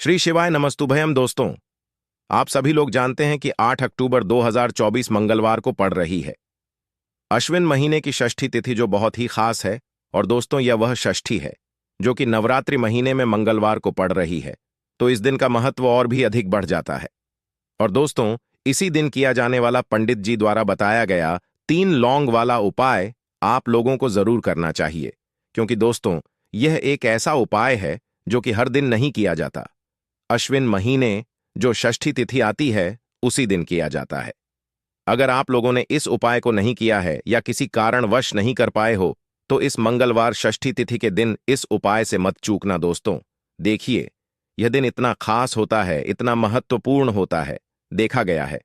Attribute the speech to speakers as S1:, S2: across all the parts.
S1: श्री शिवाय नमस्तुभयम दोस्तों। आप सभी लोग जानते हैं कि 8 अक्टूबर 2024 मंगलवार को पड़ रही है अश्विन महीने की षष्ठी तिथि, जो बहुत ही खास है। और दोस्तों, यह वह षष्ठी है जो कि नवरात्रि महीने में मंगलवार को पड़ रही है, तो इस दिन का महत्व और भी अधिक बढ़ जाता है। और दोस्तों, इसी दिन किया जाने वाला पंडित जी द्वारा बताया गया 3 लौंग वाला उपाय आप लोगों को जरूर करना चाहिए, क्योंकि दोस्तों, यह एक ऐसा उपाय है जो कि हर दिन नहीं किया जाता। अश्विन महीने जो षष्ठी तिथि आती है, उसी दिन किया जाता है। अगर आप लोगों ने इस उपाय को नहीं किया है या किसी कारणवश नहीं कर पाए हो, तो इस मंगलवार षष्ठी तिथि के दिन इस उपाय से मत चूकना दोस्तों। देखिए, यह दिन इतना खास होता है, इतना महत्वपूर्ण होता है। देखा गया है,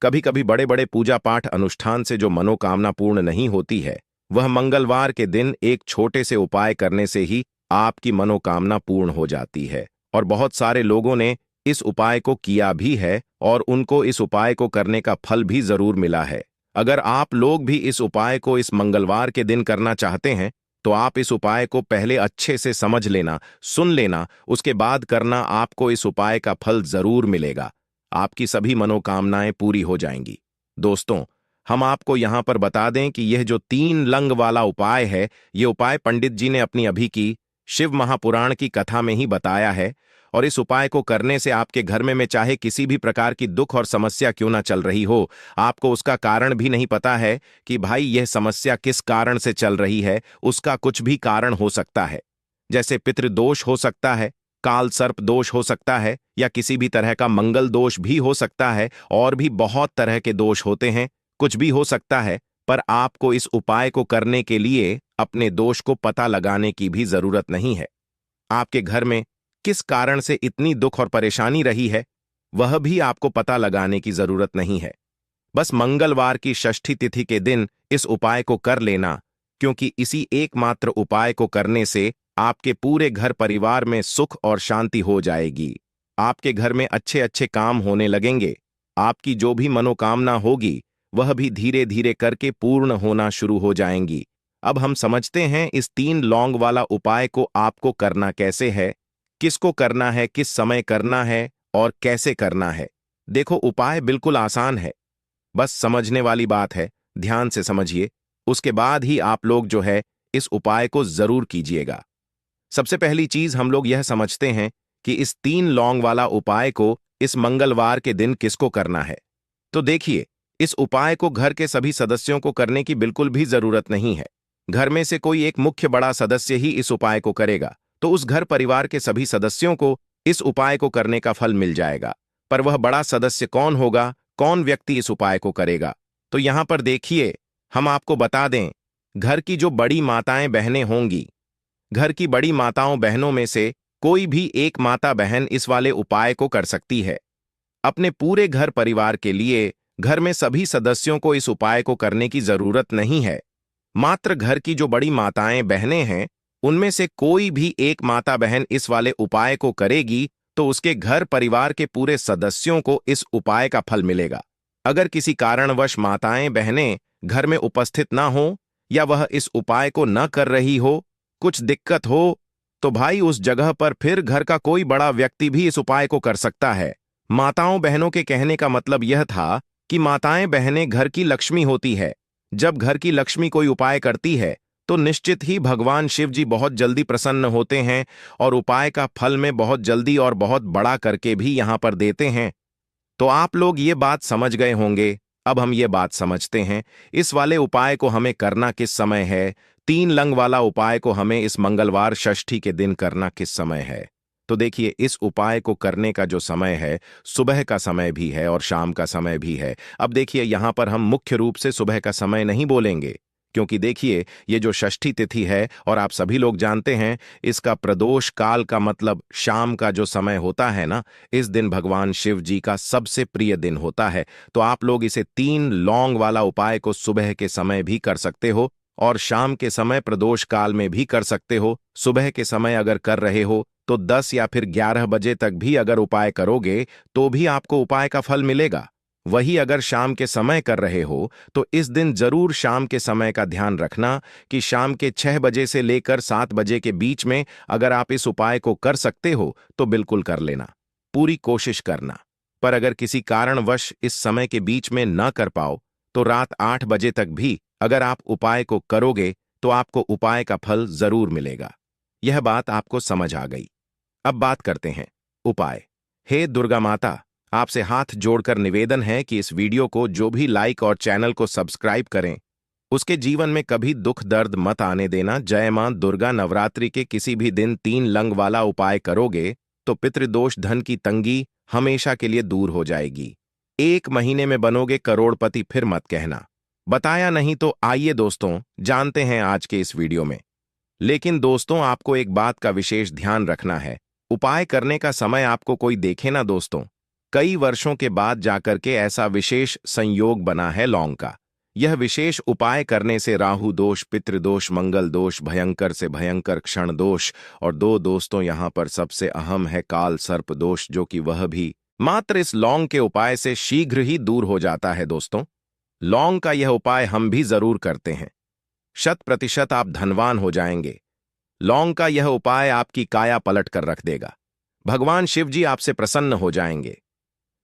S1: कभी कभी बड़े बड़े पूजा पाठ अनुष्ठान से जो मनोकामना पूर्ण नहीं होती है, वह मंगलवार के दिन एक छोटे से उपाय करने से ही आपकी मनोकामना पूर्ण हो जाती है। और बहुत सारे लोगों ने इस उपाय को किया भी है और उनको इस उपाय को करने का फल भी जरूर मिला है। अगर आप लोग भी इस उपाय को इस मंगलवार के दिन करना चाहते हैं, तो आप इस उपाय को पहले अच्छे से समझ लेना, सुन लेना, उसके बाद करना। आपको इस उपाय का फल जरूर मिलेगा, आपकी सभी मनोकामनाएं पूरी हो जाएंगी। दोस्तों, हम आपको यहां पर बता दें कि यह जो 3 लंग वाला उपाय है, यह उपाय पंडित जी ने अपनी अभी की शिव महापुराण की कथा में ही बताया है। और इस उपाय को करने से आपके घर में चाहे किसी भी प्रकार की दुख और समस्या क्यों ना चल रही हो, आपको उसका कारण भी नहीं पता है कि भाई यह समस्या किस कारण से चल रही है, उसका कुछ भी कारण हो सकता है। जैसे पितृदोष हो सकता है, काल सर्प दोष हो सकता है, या किसी भी तरह का मंगल दोष भी हो सकता है। और भी बहुत तरह के दोष होते हैं, कुछ भी हो सकता है। पर आपको इस उपाय को करने के लिए अपने दोष को पता लगाने की भी जरूरत नहीं है। आपके घर में किस कारण से इतनी दुख और परेशानी रही है, वह भी आपको पता लगाने की जरूरत नहीं है। बस मंगलवार की षष्ठी तिथि के दिन इस उपाय को कर लेना, क्योंकि इसी एकमात्र उपाय को करने से आपके पूरे घर परिवार में सुख और शांति हो जाएगी। आपके घर में अच्छे अच्छे काम होने लगेंगे। आपकी जो भी मनोकामना होगी, वह भी धीरे धीरे करके पूर्ण होना शुरू हो जाएंगी। अब हम समझते हैं इस 3 लौंग वाला उपाय को आपको करना कैसे है, किसको करना है, किस समय करना है और कैसे करना है। देखो, उपाय बिल्कुल आसान है, बस समझने वाली बात है। ध्यान से समझिए, उसके बाद ही आप लोग जो है इस उपाय को जरूर कीजिएगा। सबसे पहली चीज हम लोग यह समझते हैं कि इस 3 लौंग वाला उपाय को इस मंगलवार के दिन किसको करना है। तो देखिए, इस उपाय को घर के सभी सदस्यों को करने की बिल्कुल भी जरूरत नहीं है। घर में से कोई एक मुख्य बड़ा सदस्य ही इस उपाय को करेगा, तो उस घर परिवार के सभी सदस्यों को इस उपाय को करने का फल मिल जाएगा। पर वह बड़ा सदस्य कौन होगा, कौन व्यक्ति इस उपाय को करेगा? तो यहां पर देखिए, हम आपको बता दें, घर की जो बड़ी माताएं बहनें होंगी, घर की बड़ी माताओं बहनों में से कोई भी एक माता बहन इस वाले उपाय को कर सकती है। अपने पूरे घर परिवार के लिए घर में सभी सदस्यों को इस उपाय को करने की जरूरत नहीं है। मात्र घर की जो बड़ी माताएं बहनें हैं, उनमें से कोई भी एक माता बहन इस वाले उपाय को करेगी, तो उसके घर परिवार के पूरे सदस्यों को इस उपाय का फल मिलेगा। अगर किसी कारणवश माताएं बहनें घर में उपस्थित ना हो, या वह इस उपाय को न कर रही हो, कुछ दिक्कत हो, तो भाई उस जगह पर फिर घर का कोई बड़ा व्यक्ति भी इस उपाय को कर सकता है। माताओं बहनों के कहने का मतलब यह था कि माताएं बहनें घर की लक्ष्मी होती है। जब घर की लक्ष्मी कोई उपाय करती है, तो निश्चित ही भगवान शिव जी बहुत जल्दी प्रसन्न होते हैं और उपाय का फल में बहुत जल्दी और बहुत बड़ा करके भी यहां पर देते हैं। तो आप लोग ये बात समझ गए होंगे। अब हम ये बात समझते हैं, इस वाले उपाय को हमें करना किस समय है। 3 लंग वाला उपाय को हमें इस मंगलवार षष्ठी के दिन करना किस समय है। तो देखिए, इस उपाय को करने का जो समय है, सुबह का समय भी है और शाम का समय भी है। अब देखिए, यहां पर हम मुख्य रूप से सुबह का समय नहीं बोलेंगे, क्योंकि देखिए, ये जो षष्ठी तिथि है, और आप सभी लोग जानते हैं, इसका प्रदोष काल का मतलब शाम का जो समय होता है ना, इस दिन भगवान शिव जी का सबसे प्रिय दिन होता है। तो आप लोग इसे 3 लौंग वाला उपाय को सुबह के समय भी कर सकते हो और शाम के समय प्रदोष काल में भी कर सकते हो। सुबह के समय अगर कर रहे हो तो 10 या फिर 11 बजे तक भी अगर उपाय करोगे, तो भी आपको उपाय का फल मिलेगा। वही अगर शाम के समय कर रहे हो तो इस दिन जरूर शाम के समय का ध्यान रखना कि शाम के 6 बजे से लेकर 7 बजे के बीच में अगर आप इस उपाय को कर सकते हो तो बिल्कुल कर लेना, पूरी कोशिश करना। पर अगर किसी कारणवश इस समय के बीच में न कर पाओ तो रात 8 बजे तक भी अगर आप उपाय को करोगे तो आपको उपाय का फल जरूर मिलेगा। यह बात आपको समझ आ गई। अब बात करते हैं उपाय। हे दुर्गा माता, आपसे हाथ जोड़कर निवेदन है कि इस वीडियो को जो भी लाइक और चैनल को सब्सक्राइब करें उसके जीवन में कभी दुख दर्द मत आने देना। जय मां दुर्गा। नवरात्रि के किसी भी दिन 3 लंग वाला उपाय करोगे तो पितृदोष, धन की तंगी हमेशा के लिए दूर हो जाएगी। 1 महीने में बनोगे करोड़पति, फिर मत कहना बताया नहीं। तो आइए दोस्तों जानते हैं आज के इस वीडियो में। लेकिन दोस्तों आपको एक बात का विशेष ध्यान रखना है, उपाय करने का समय आपको कोई देखे ना दोस्तों। कई वर्षों के बाद जाकर के ऐसा विशेष संयोग बना है लौंग का। यह विशेष उपाय करने से राहु दोष, पितृदोष, मंगल दोष, भयंकर से भयंकर क्षण दोष और दोस्तों यहां पर सबसे अहम है काल सर्प दोष, जो कि वह भी मात्र इस लौंग के उपाय से शीघ्र ही दूर हो जाता है दोस्तों। लौंग का यह उपाय हम भी जरूर करते हैं, 100% आप धनवान हो जाएंगे। लौंग का यह उपाय आपकी काया पलट कर रख देगा। भगवान शिव जी आपसे प्रसन्न हो जाएंगे।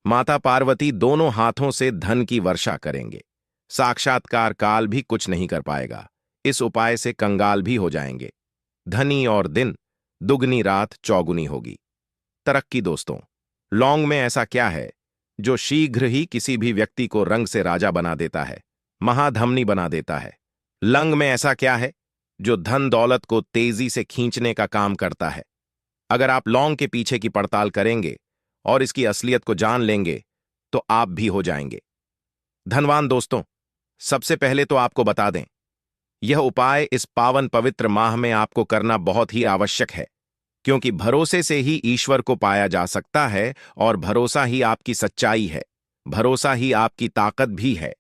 S1: माता पार्वती दोनों हाथों से धन की वर्षा करेंगे। साक्षात्कार काल भी कुछ नहीं कर पाएगा। इस उपाय से कंगाल भी हो जाएंगे। धनी और दिन, दुगनी रात चौगुनी होगी। तरक्की दोस्तों, लौंग में ऐसा क्या है जो शीघ्र ही किसी भी व्यक्ति को रंग से राजा बना देता है, महाधमनी बना देता है। लंग में ऐसा क्या है जो धन दौलत को तेजी से खींचने का काम करता है। अगर आप लौंग के पीछे की पड़ताल करेंगे और इसकी असलियत को जान लेंगे तो आप भी हो जाएंगे धनवान दोस्तों। सबसे पहले तो आपको बता दें, यह उपाय इस पावन पवित्र माह में आपको करना बहुत ही आवश्यक है, क्योंकि भरोसे से ही ईश्वर को पाया जा सकता है और भरोसा ही आपकी सच्चाई है, भरोसा ही आपकी ताकत भी है।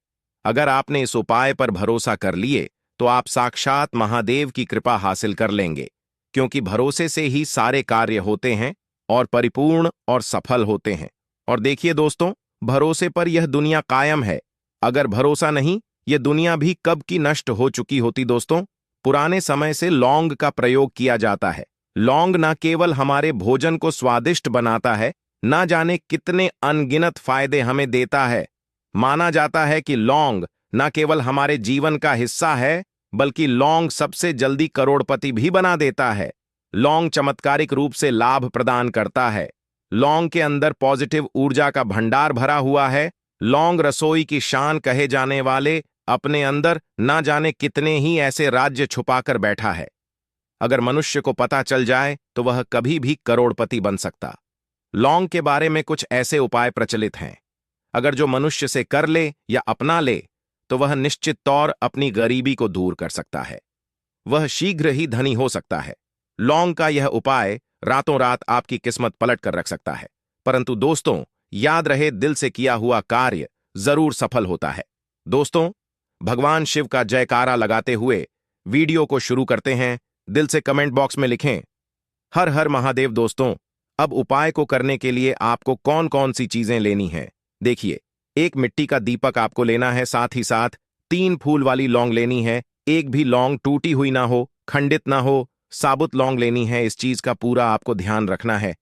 S1: अगर आपने इस उपाय पर भरोसा कर लिए तो आप साक्षात महादेव की कृपा हासिल कर लेंगे, क्योंकि भरोसे से ही सारे कार्य होते हैं और परिपूर्ण और सफल होते हैं। और देखिए दोस्तों, भरोसे पर यह दुनिया कायम है। अगर भरोसा नहीं, यह दुनिया भी कब की नष्ट हो चुकी होती दोस्तों। पुराने समय से लौंग का प्रयोग किया जाता है। लौंग न केवल हमारे भोजन को स्वादिष्ट बनाता है, ना जाने कितने अनगिनत फायदे हमें देता है। माना जाता है कि लौंग न केवल हमारे जीवन का हिस्सा है, बल्कि लौंग सबसे जल्दी करोड़पति भी बना देता है। लौंग चमत्कारिक रूप से लाभ प्रदान करता है। लौंग के अंदर पॉजिटिव ऊर्जा का भंडार भरा हुआ है। लौंग रसोई की शान कहे जाने वाले अपने अंदर ना जाने कितने ही ऐसे राज्य छुपाकर बैठा है। अगर मनुष्य को पता चल जाए तो वह कभी भी करोड़पति बन सकता। लौंग के बारे में कुछ ऐसे उपाय प्रचलित हैं, अगर जो मनुष्य से कर ले या अपना ले तो वह निश्चित तौर अपनी गरीबी को दूर कर सकता है, वह शीघ्र ही धनी हो सकता है। लौंग का यह उपाय रातों रात आपकी किस्मत पलट कर रख सकता है। परंतु दोस्तों याद रहे, दिल से किया हुआ कार्य जरूर सफल होता है। दोस्तों भगवान शिव का जयकारा लगाते हुए वीडियो को शुरू करते हैं। दिल से कमेंट बॉक्स में लिखें हर हर महादेव। दोस्तों अब उपाय को करने के लिए आपको कौन कौन सी चीजें लेनी है देखिए। एक मिट्टी का दीपक आपको लेना है, साथ ही साथ 3 फूल वाली लौंग लेनी है। एक भी लौंग टूटी हुई ना हो, खंडित ना हो, साबुत लौंग लेनी है। इस चीज का पूरा आपको ध्यान रखना है।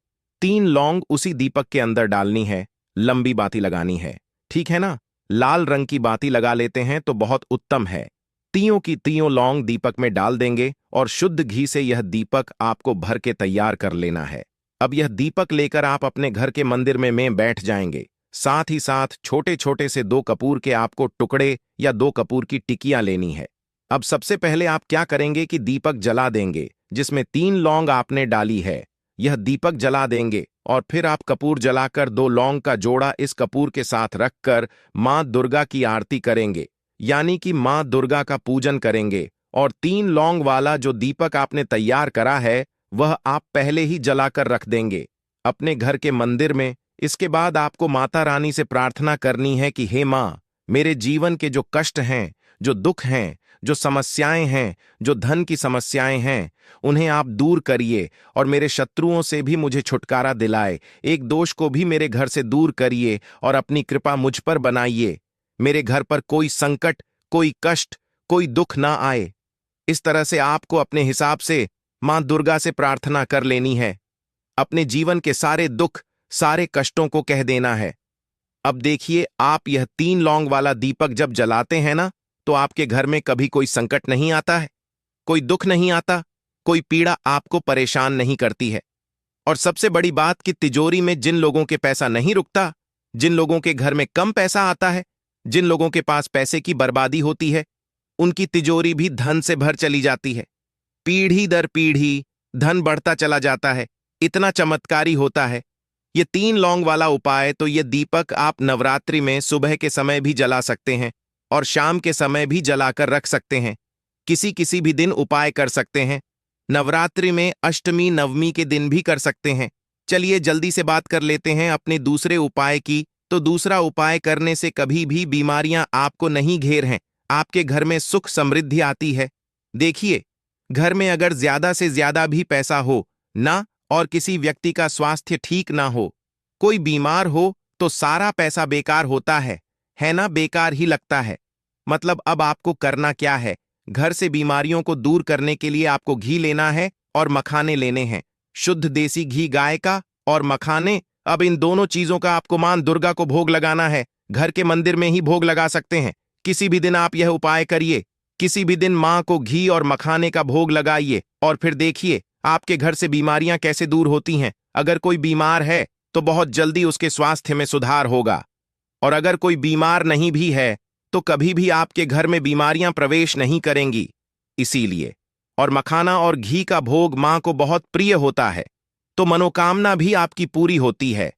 S1: 3 लौंग उसी दीपक के अंदर डालनी है, लंबी बाती लगानी है, ठीक है ना। लाल रंग की बाती लगा लेते हैं तो बहुत उत्तम है। तीयों की तीयों लौंग दीपक में डाल देंगे और शुद्ध घी से यह दीपक आपको भर के तैयार कर लेना है। अब यह दीपक लेकर आप अपने घर के मंदिर में बैठ जाएंगे। साथ ही साथ छोटे छोटे से 2 कपूर के आपको टुकड़े या 2 कपूर की टिकियां लेनी है। अब सबसे पहले आप क्या करेंगे कि दीपक जला देंगे जिसमें 3 लौंग आपने डाली है, यह दीपक जला देंगे और फिर आप कपूर जलाकर 2 लौंग का जोड़ा इस कपूर के साथ रखकर मां दुर्गा की आरती करेंगे, यानी कि मां दुर्गा का पूजन करेंगे। और 3 लौंग वाला जो दीपक आपने तैयार करा है वह आप पहले ही जलाकर रख देंगे अपने घर के मंदिर में। इसके बाद आपको माता रानी से प्रार्थना करनी है कि हे मां, मेरे जीवन के जो कष्ट हैं, जो दुख हैं, जो समस्याएं हैं, जो धन की समस्याएं हैं, उन्हें आप दूर करिए और मेरे शत्रुओं से भी मुझे छुटकारा दिलाए। एक दोष को भी मेरे घर से दूर करिए और अपनी कृपा मुझ पर बनाइए। मेरे घर पर कोई संकट, कोई कष्ट, कोई दुख ना आए। इस तरह से आपको अपने हिसाब से मां दुर्गा से प्रार्थना कर लेनी है। अपने जीवन के सारे दुख, सारे कष्टों को कह देना है। अब देखिए, आप यह 3 लौंग वाला दीपक जब जलाते हैं ना, तो आपके घर में कभी कोई संकट नहीं आता है, कोई दुख नहीं आता, कोई पीड़ा आपको परेशान नहीं करती है। और सबसे बड़ी बात कि तिजोरी में जिन लोगों के पैसा नहीं रुकता, जिन लोगों के घर में कम पैसा आता है, जिन लोगों के पास पैसे की बर्बादी होती है, उनकी तिजोरी भी धन से भर चली जाती है। पीढ़ी दर पीढ़ी धन बढ़ता चला जाता है। इतना चमत्कारी होता है ये 3 लौंग वाला उपाय। तो ये दीपक आप नवरात्रि में सुबह के समय भी जला सकते हैं और शाम के समय भी जलाकर रख सकते हैं। किसी किसी भी दिन उपाय कर सकते हैं। नवरात्रि में अष्टमी नवमी के दिन भी कर सकते हैं। चलिए जल्दी से बात कर लेते हैं अपने दूसरे उपाय की। तो दूसरा उपाय करने से कभी भी बीमारियां आपको नहीं घेर हैं, आपके घर में सुख समृद्धि आती है। देखिए, घर में अगर ज्यादा से ज्यादा भी पैसा हो ना, और किसी व्यक्ति का स्वास्थ्य ठीक ना हो, कोई बीमार हो, तो सारा पैसा बेकार होता है ना, बेकार ही लगता है। मतलब अब आपको करना क्या है, घर से बीमारियों को दूर करने के लिए आपको घी लेना है और मखाने लेने हैं। शुद्ध देसी घी गाय का और मखाने, अब इन दोनों चीजों का आपको मां दुर्गा को भोग लगाना है। घर के मंदिर में ही भोग लगा सकते हैं। किसी भी दिन आप यह उपाय करिए। किसी भी दिन मां को घी और मखाने का भोग लगाइए और फिर देखिए आपके घर से बीमारियां कैसे दूर होती हैं। अगर कोई बीमार है तो बहुत जल्दी उसके स्वास्थ्य में सुधार होगा, और अगर कोई बीमार नहीं भी है तो कभी भी आपके घर में बीमारियां प्रवेश नहीं करेंगी। इसीलिए, और मखाना और घी का भोग मां को बहुत प्रिय होता है, तो मनोकामना भी आपकी पूरी होती है।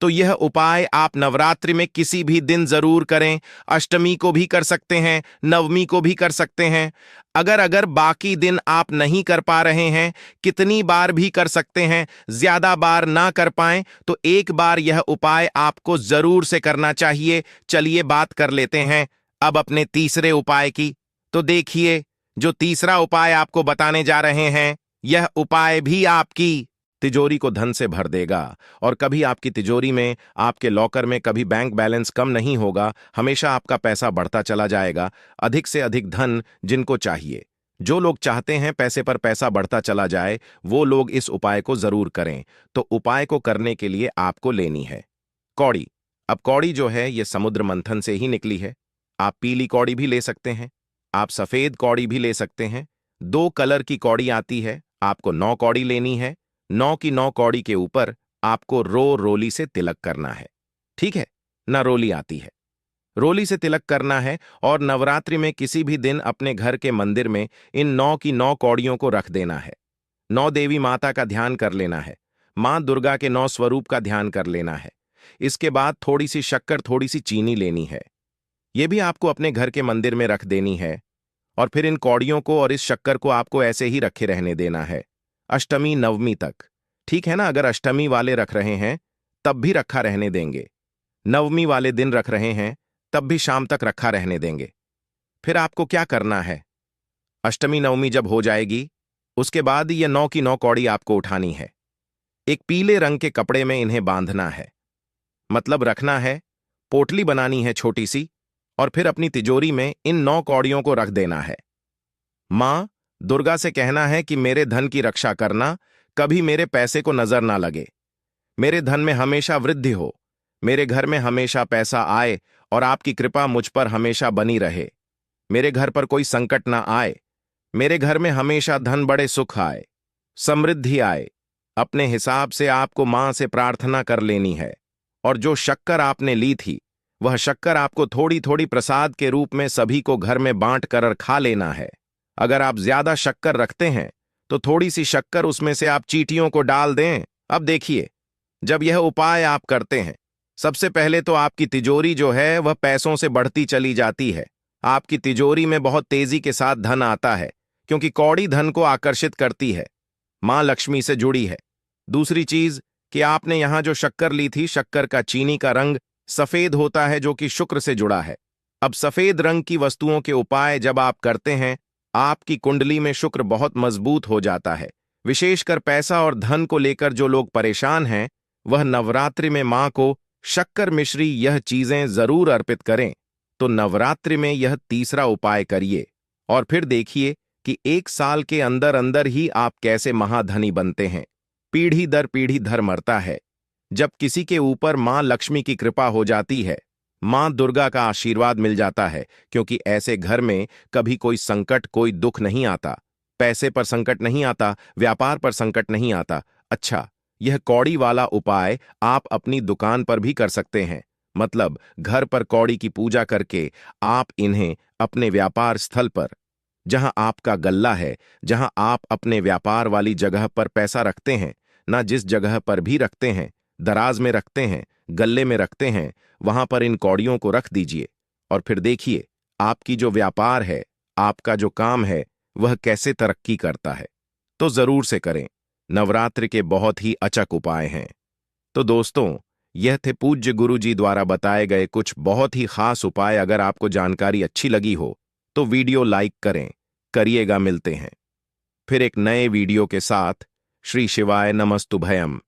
S1: तो यह उपाय आप नवरात्रि में किसी भी दिन जरूर करें। अष्टमी को भी कर सकते हैं, नवमी को भी कर सकते हैं। अगर बाकी दिन आप नहीं कर पा रहे हैं, कितनी बार भी कर सकते हैं। ज्यादा बार ना कर पाएं तो एक बार यह उपाय आपको जरूर से करना चाहिए। चलिए बात कर लेते हैं अब अपने तीसरे उपाय की। तो देखिए, जो तीसरा उपाय आपको बताने जा रहे हैं, यह उपाय भी आपकी तिजोरी को धन से भर देगा। और कभी आपकी तिजोरी में, आपके लॉकर में कभी बैंक बैलेंस कम नहीं होगा। हमेशा आपका पैसा बढ़ता चला जाएगा। अधिक से अधिक धन जिनको चाहिए, जो लोग चाहते हैं पैसे पर पैसा बढ़ता चला जाए, वो लोग इस उपाय को जरूर करें। तो उपाय को करने के लिए आपको लेनी है कौड़ी। अब कौड़ी जो है ये समुद्र मंथन से ही निकली है। आप पीली कौड़ी भी ले सकते हैं, आप सफेद कौड़ी भी ले सकते हैं। 2 कलर की कौड़ी आती है। आपको 9 कौड़ी लेनी है। 9 की 9 कौड़ी के ऊपर आपको रोली से तिलक करना है। ठीक है ना, रोली आती है, रोली से तिलक करना है। और नवरात्रि में किसी भी दिन अपने घर के मंदिर में इन 9 की 9 कौड़ियों को रख देना है। 9 देवी माता का ध्यान कर लेना है। मां दुर्गा के 9 स्वरूप का ध्यान कर लेना है। इसके बाद थोड़ी सी शक्कर, थोड़ी सी चीनी लेनी है। यह भी आपको अपने घर के मंदिर में रख देनी है। और फिर इन कौड़ियों को और इस शक्कर को आपको ऐसे ही रखे रहने देना है अष्टमी नवमी तक। ठीक है ना, अगर अष्टमी वाले रख रहे हैं तब भी रखा रहने देंगे। नवमी वाले दिन रख रहे हैं तब भी शाम तक रखा रहने देंगे। फिर आपको क्या करना है, अष्टमी नवमी जब हो जाएगी, उसके बाद ये 9 की 9 कौड़ी आपको उठानी है। एक पीले रंग के कपड़े में इन्हें बांधना है, मतलब रखना है। पोटली बनानी है छोटी सी, और फिर अपनी तिजोरी में इन 9 कौड़ियों को रख देना है। मां दुर्गा से कहना है कि मेरे धन की रक्षा करना, कभी मेरे पैसे को नजर ना लगे, मेरे धन में हमेशा वृद्धि हो, मेरे घर में हमेशा पैसा आए और आपकी कृपा मुझ पर हमेशा बनी रहे। मेरे घर पर कोई संकट ना आए, मेरे घर में हमेशा धन बड़े सुख आए, समृद्धि आए। अपने हिसाब से आपको मां से प्रार्थना कर लेनी है। और जो शक्कर आपने ली थी, वह शक्कर आपको थोड़ी थोड़ी प्रसाद के रूप में सभी को घर में बांट कर खा लेना है। अगर आप ज्यादा शक्कर रखते हैं तो थोड़ी सी शक्कर उसमें से आप चींटियों को डाल दें। अब देखिए, जब यह उपाय आप करते हैं, सबसे पहले तो आपकी तिजोरी जो है वह पैसों से बढ़ती चली जाती है। आपकी तिजोरी में बहुत तेजी के साथ धन आता है, क्योंकि कौड़ी धन को आकर्षित करती है, मां लक्ष्मी से जुड़ी है। दूसरी चीज कि आपने यहां जो शक्कर ली थी, शक्कर का चीनी का रंग सफेद होता है, जो कि शुक्र से जुड़ा है। अब सफेद रंग की वस्तुओं के उपाय जब आप करते हैं, आपकी कुंडली में शुक्र बहुत मजबूत हो जाता है। विशेषकर पैसा और धन को लेकर जो लोग परेशान हैं, वह नवरात्रि में मां को शक्कर मिश्री यह चीजें जरूर अर्पित करें। तो नवरात्रि में यह तीसरा उपाय करिए और फिर देखिए कि 1 साल के अंदर अंदर ही आप कैसे महाधनी बनते हैं। पीढ़ी दर पीढ़ी धर मरता है। जब किसी के ऊपर मां लक्ष्मी की कृपा हो जाती है, मां दुर्गा का आशीर्वाद मिल जाता है, क्योंकि ऐसे घर में कभी कोई संकट, कोई दुख नहीं आता। पैसे पर संकट नहीं आता, व्यापार पर संकट नहीं आता। अच्छा, यह कौड़ी वाला उपाय आप अपनी दुकान पर भी कर सकते हैं। मतलब घर पर कौड़ी की पूजा करके आप इन्हें अपने व्यापार स्थल पर, जहां आपका गल्ला है, जहां आप अपने व्यापार वाली जगह पर पैसा रखते हैं, ना जिस जगह पर भी रखते हैं, दराज में रखते हैं, गल्ले में रखते हैं, वहां पर इन कौड़ियों को रख दीजिए और फिर देखिए आपकी जो व्यापार है, आपका जो काम है, वह कैसे तरक्की करता है। तो जरूर से करें। नवरात्रि के बहुत ही अचक उपाय हैं। तो दोस्तों, यह थे पूज्य गुरु जी द्वारा बताए गए कुछ बहुत ही खास उपाय। अगर आपको जानकारी अच्छी लगी हो तो वीडियो लाइक करिएगा। मिलते हैं फिर एक नए वीडियो के साथ। श्री शिवाय नमस्तुभयम।